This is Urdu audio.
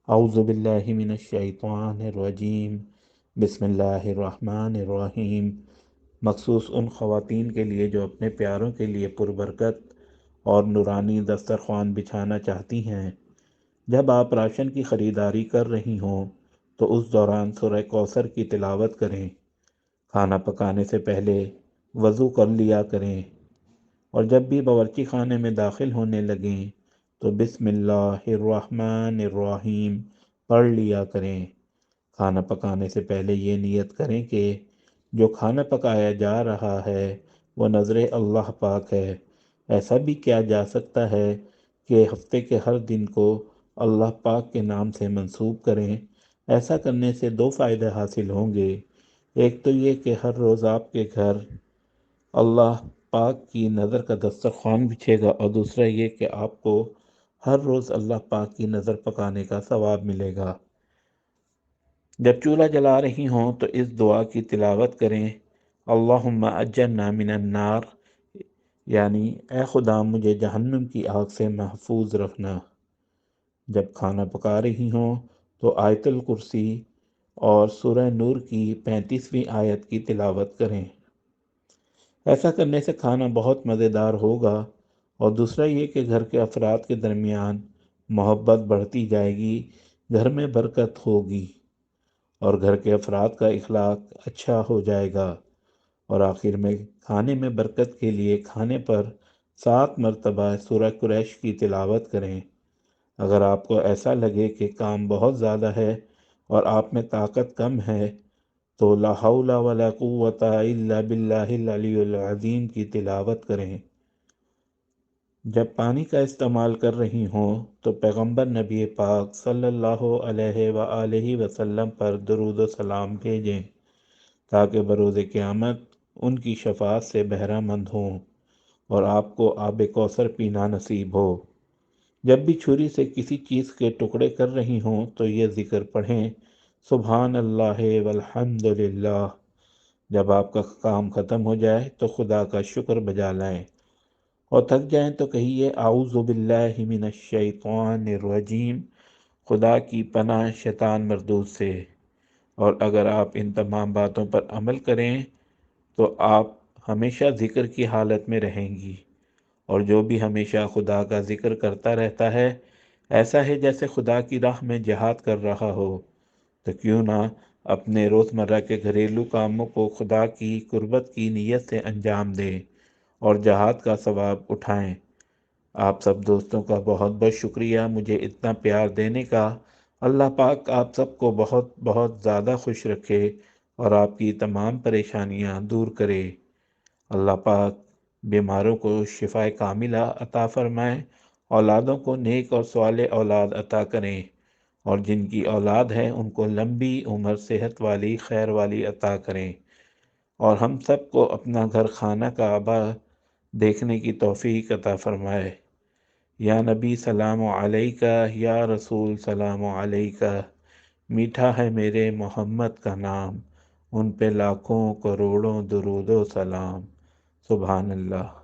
اعوذ باللہ من الشیطان الرجیم، بسم اللہ الرحمن الرحیم۔ مخصوص ان خواتین کے لیے جو اپنے پیاروں کے لیے پربرکت اور نورانی دسترخوان بچھانا چاہتی ہیں، جب آپ راشن کی خریداری کر رہی ہوں تو اس دوران سورہ کوثر کی تلاوت کریں۔ کھانا پکانے سے پہلے وضو کر لیا کریں، اور جب بھی باورچی خانے میں داخل ہونے لگیں تو بسم اللہ الرحمن الرحیم پڑھ لیا کریں۔ کھانا پکانے سے پہلے یہ نیت کریں کہ جو کھانا پکایا جا رہا ہے وہ نظر اللہ پاک ہے۔ ایسا بھی کیا جا سکتا ہے کہ ہفتے کے ہر دن کو اللہ پاک کے نام سے منسوب کریں۔ ایسا کرنے سے دو فائدے حاصل ہوں گے۔ ایک تو یہ کہ ہر روز آپ کے گھر اللہ پاک کی نظر کا دسترخوان بچھے گا، اور دوسرا یہ کہ آپ کو ہر روز اللہ پاک کی نظر پکانے کا ثواب ملے گا۔ جب چولہا جلا رہی ہوں تو اس دعا کی تلاوت کریں، اللہم اجرنا من النار، یعنی اے خدا مجھے جہنم کی آگ سے محفوظ رکھنا۔ جب کھانا پکا رہی ہوں تو آیت الکرسی اور سورہ نور کی 35ویں آیت کی تلاوت کریں۔ ایسا کرنے سے کھانا بہت مزیدار ہوگا، اور دوسرا یہ کہ گھر کے افراد کے درمیان محبت بڑھتی جائے گی، گھر میں برکت ہوگی، اور گھر کے افراد کا اخلاق اچھا ہو جائے گا۔ اور آخر میں کھانے میں برکت کے لیے کھانے پر 7 مرتبہ سورہ قریش کی تلاوت کریں۔ اگر آپ کو ایسا لگے کہ کام بہت زیادہ ہے اور آپ میں طاقت کم ہے تو لا حول ولا قوت الا باللہ العلی العظیم کی تلاوت کریں۔ جب پانی کا استعمال کر رہی ہوں تو پیغمبر نبی پاک صلی اللہ علیہ وآلہ وسلم پر درود و سلام بھیجیں، تاکہ بروز قیامت ان کی شفاعت سے بہرہ مند ہوں اور آپ کو آب کوثر پینا نصیب ہو۔ جب بھی چھری سے کسی چیز کے ٹکڑے کر رہی ہوں تو یہ ذکر پڑھیں، سبحان اللہ والحمد للہ۔ جب آپ کا کام ختم ہو جائے تو خدا کا شکر بجا لائیں، اور تھک جائیں تو کہیے اعوذ باللہ من الشیطان الرجیم، خدا کی پناہ شیطان مردود سے۔ اور اگر آپ ان تمام باتوں پر عمل کریں تو آپ ہمیشہ ذکر کی حالت میں رہیں گی، اور جو بھی ہمیشہ خدا کا ذکر کرتا رہتا ہے ایسا ہے جیسے خدا کی راہ میں جہاد کر رہا ہو۔ تو کیوں نہ اپنے روزمرہ کے گھریلو کاموں کو خدا کی قربت کی نیت سے انجام دیں اور جہاد کا ثواب اٹھائیں۔ آپ سب دوستوں کا بہت بہت شکریہ مجھے اتنا پیار دینے کا۔ اللہ پاک آپ سب کو بہت بہت زیادہ خوش رکھے اور آپ کی تمام پریشانیاں دور کرے۔ اللہ پاک بیماروں کو شفائے کاملہ عطا فرمائیں، اولادوں کو نیک اور صالح اولاد عطا کریں، اور جن کی اولاد ہے ان کو لمبی عمر صحت والی خیر والی عطا کریں، اور ہم سب کو اپنا گھر خانہ کعبہ دیکھنے کی توفیق عطا فرمائے۔ یا نبی سلام علیکہ، یا رسول سلام علیکہ، میٹھا ہے میرے محمد کا نام، ان پہ لاکھوں کروڑوں درود و سلام۔ سبحان اللہ۔